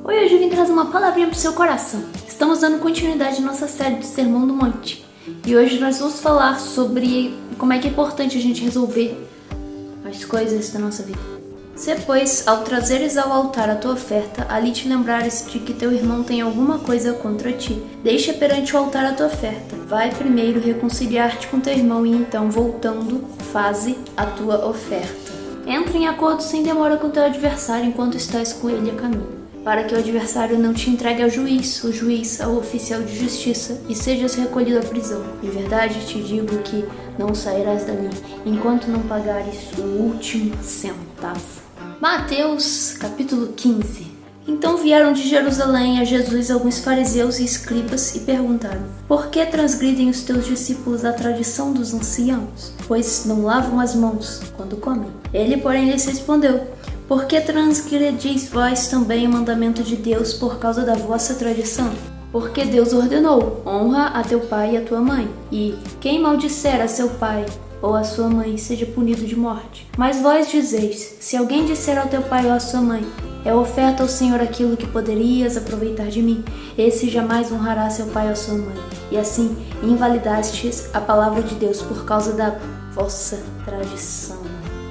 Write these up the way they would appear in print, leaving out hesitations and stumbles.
Hoje eu vim trazer uma palavrinha pro seu coração. Estamos dando continuidade à nossa série de Sermão do Monte. E hoje nós vamos falar sobre como é que é importante a gente resolver as coisas da nossa vida. Se, pois, ao trazeres ao altar a tua oferta, ali te lembrares de que teu irmão tem alguma coisa contra ti, deixa perante o altar a tua oferta. Vai primeiro reconciliar-te com teu irmão e então, voltando, faze a tua oferta. Entra em acordo sem demora com teu adversário enquanto estás com ele a caminho, para que o adversário não te entregue ao juiz, o juiz ao oficial de justiça, e sejas recolhido à prisão. Em verdade te digo que não sairás dali, enquanto não pagares o último centavo. Mateus, capítulo 15. Então vieram de Jerusalém a Jesus alguns fariseus e escribas e perguntaram: por que transgridem os teus discípulos a tradição dos anciãos, pois não lavam as mãos quando comem? Ele, porém, lhes respondeu: por que transgredis vós também o mandamento de Deus por causa da vossa tradição? Porque Deus ordenou: honra a teu pai e a tua mãe, e quem maldisser a seu pai ou a sua mãe seja punido de morte. Mas vós dizeis: se alguém disser ao teu pai ou à sua mãe: é oferta ao Senhor aquilo que poderias aproveitar de mim, esse jamais honrará seu pai ou sua mãe. E assim invalidastes a palavra de Deus por causa da vossa tradição.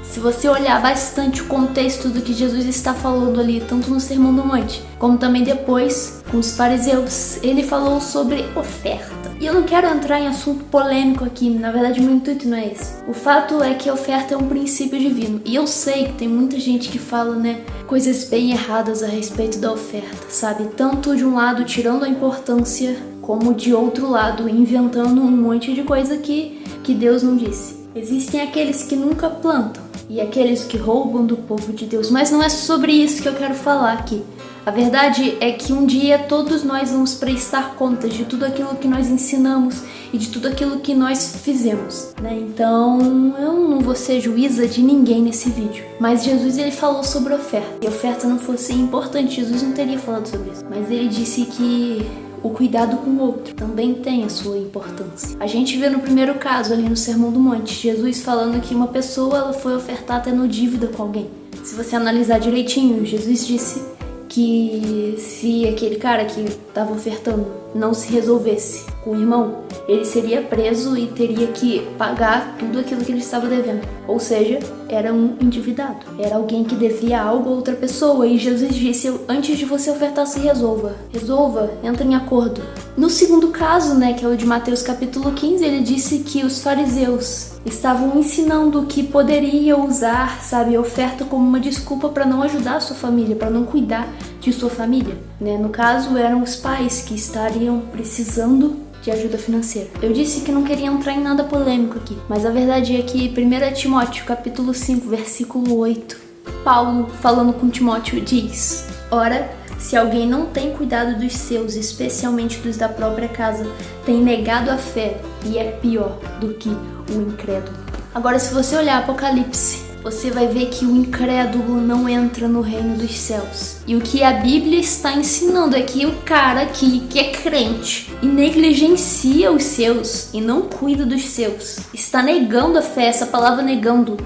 Se você olhar bastante o contexto do que Jesus está falando ali, tanto no Sermão do Monte, como também depois com os fariseus, ele falou sobre oferta. E eu não quero entrar em assunto polêmico aqui, na verdade meu intuito não é esse. O fato é que a oferta é um princípio divino. E eu sei que tem muita gente que fala, coisas bem erradas a respeito da oferta, sabe? Tanto de um lado tirando a importância, como de outro lado inventando um monte de coisa que Deus não disse. Existem aqueles que nunca plantam e aqueles que roubam do povo de Deus, mas não é sobre isso que eu quero falar aqui. A verdade é que um dia todos nós vamos prestar contas de tudo aquilo que nós ensinamos e de tudo aquilo que nós fizemos, Então, eu não vou ser juíza de ninguém nesse vídeo. Mas Jesus, ele falou sobre oferta. Se a oferta não fosse importante, Jesus não teria falado sobre isso. Mas ele disse que o cuidado com o outro também tem a sua importância. A gente vê no primeiro caso ali no Sermão do Monte, Jesus falando que uma pessoa ela foi ofertar tendo dívida com alguém. Se você analisar direitinho, Jesus disse que se aquele cara que estava ofertando não se resolvesse com o irmão, ele seria preso e teria que pagar tudo aquilo que ele estava devendo. Ou seja, era um endividado. Era alguém que devia algo a outra pessoa. E Jesus disse: antes de você ofertar, se resolva. Resolva, entra em acordo. No segundo caso, que é o de Mateus capítulo 15, ele disse que os fariseus estavam ensinando que poderia usar, a oferta como uma desculpa para não ajudar a sua família, para não cuidar de sua família. No caso, eram os pais que estariam precisando de ajuda financeira. Eu disse que não queria entrar em nada polêmico aqui, mas a verdade é que 1 Timóteo capítulo 5, versículo 8, Paulo, falando com Timóteo, diz: ora, se alguém não tem cuidado dos seus, especialmente dos da própria casa, tem negado a fé e é pior do que o incrédulo. Agora, se você olhar Apocalipse, você vai ver que o incrédulo não entra no reino dos céus. E o que a Bíblia está ensinando é que o cara que é crente e negligencia os seus e não cuida dos seus, está negando a fé. Essa palavra negando,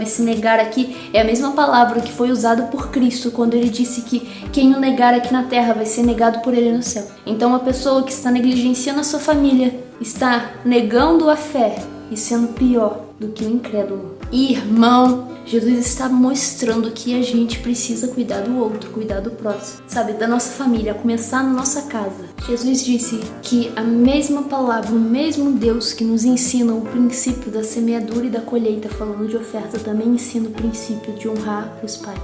se negar aqui é a mesma palavra que foi usada por Cristo quando ele disse que quem o negar aqui na terra vai ser negado por ele no céu. Então uma pessoa que está negligenciando a sua família está negando a fé e sendo pior do que o incrédulo. Irmão, Jesus está mostrando que a gente precisa cuidar do outro, cuidar do próximo, da nossa família, a começar na nossa casa. Jesus disse que a mesma palavra, o mesmo Deus que nos ensina o princípio da semeadura e da colheita, falando de oferta, também ensina o princípio de honrar os pais.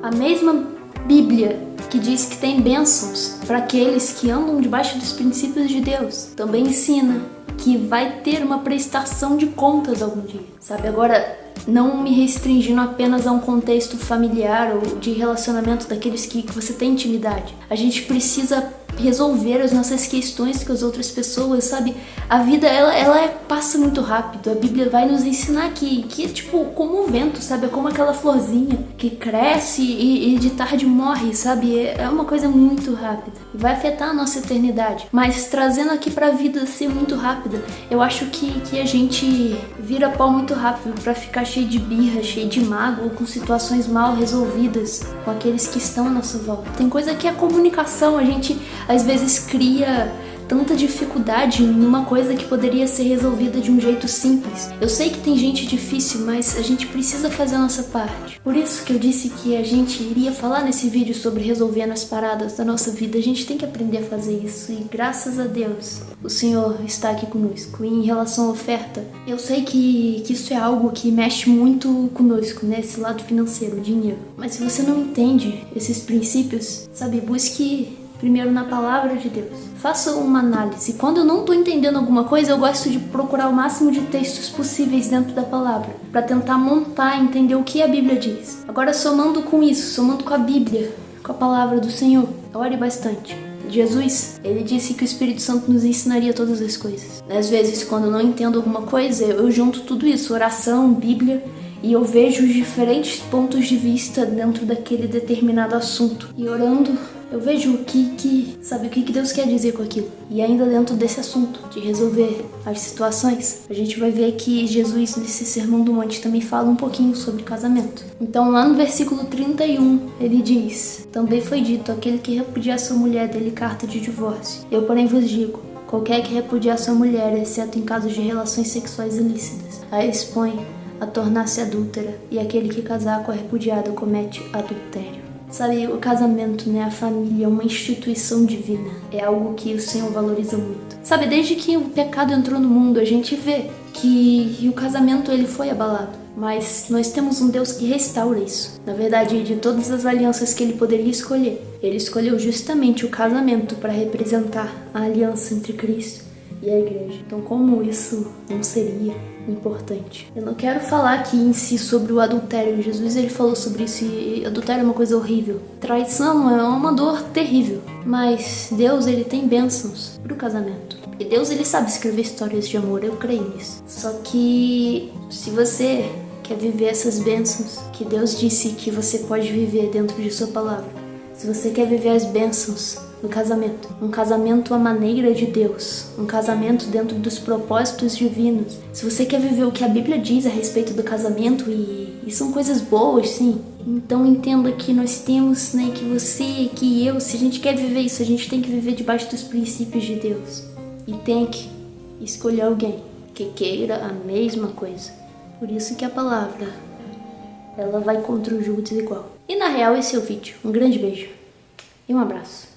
A mesma Bíblia que diz que tem bênçãos para aqueles que andam debaixo dos princípios de Deus, também ensina que vai ter uma prestação de contas algum dia, Agora, não me restringindo apenas a um contexto familiar ou de relacionamento daqueles que você tem intimidade. A gente precisa resolver as nossas questões com as outras pessoas, sabe? A vida, ela passa muito rápido. A Bíblia vai nos ensinar que é tipo como o vento, sabe? É como aquela florzinha que cresce e de tarde morre, sabe? É uma coisa muito rápida. Vai afetar a nossa eternidade. Mas trazendo aqui pra vida ser muito rápida, eu acho que a gente vira pau muito rápido pra ficar cheio de birra, cheio de mágoa, com situações mal resolvidas com aqueles que estão à nossa volta. Tem coisa que é a comunicação, a gente às vezes cria tanta dificuldade numa coisa que poderia ser resolvida de um jeito simples. Eu sei que tem gente difícil, mas a gente precisa fazer a nossa parte. Por isso que eu disse que a gente iria falar nesse vídeo sobre resolvendo as paradas da nossa vida. A gente tem que aprender a fazer isso e graças a Deus o Senhor está aqui conosco. E em relação à oferta, eu sei que isso é algo que mexe muito conosco, né? Esse lado financeiro, o dinheiro. Mas se você não entende esses princípios, sabe, busque primeiro na palavra de Deus. Faça uma análise. Quando eu não estou entendendo alguma coisa, eu gosto de procurar o máximo de textos possíveis dentro da palavra, para tentar montar e entender o que a Bíblia diz. Agora, somando com isso, somando com a Bíblia, com a palavra do Senhor, ore bastante. Jesus, ele disse que o Espírito Santo nos ensinaria todas as coisas. Às vezes, quando eu não entendo alguma coisa, eu junto tudo isso, oração, Bíblia, e eu vejo os diferentes pontos de vista dentro daquele determinado assunto. E orando, eu vejo o que Deus quer dizer com aquilo. E ainda dentro desse assunto, de resolver as situações, a gente vai ver que Jesus, nesse Sermão do Monte, também fala um pouquinho sobre casamento. Então, lá no versículo 31, ele diz: também foi dito, aquele que repudiar sua mulher, dê-lhe carta de divórcio. Eu, porém, vos digo, qualquer que repudiar sua mulher, exceto em casos de relações sexuais ilícitas, a expõe a tornar-se adúltera, e aquele que casar com a repudiada comete adultério. Sabe, o casamento, né, a família é uma instituição divina. É algo que o Senhor valoriza muito. Sabe, desde que o pecado entrou no mundo, a gente vê que o casamento ele foi abalado. Mas nós temos um Deus que restaura isso. Na verdade, de todas as alianças que ele poderia escolher, ele escolheu justamente o casamento para representar a aliança entre Cristo e a igreja. Então, como isso não seria importante? Eu não quero falar aqui em si sobre o adultério. Jesus, ele falou sobre isso e adultério é uma coisa horrível. Traição é uma dor terrível. Mas Deus, ele tem bênçãos pro casamento. E Deus, ele sabe escrever histórias de amor, eu creio nisso. Só que se você quer viver essas bênçãos que Deus disse que você pode viver dentro de sua palavra, se você quer viver as bênçãos no casamento, um casamento à maneira de Deus, um casamento dentro dos propósitos divinos, se você quer viver o que a Bíblia diz a respeito do casamento, e são coisas boas, sim, então entenda que nós temos, né, que você, que eu, se a gente quer viver isso, a gente tem que viver debaixo dos princípios de Deus e tem que escolher alguém que queira a mesma coisa. Por isso que a palavra, ela vai contra o jugo desigual. E na real esse é o vídeo. Um grande beijo e um abraço.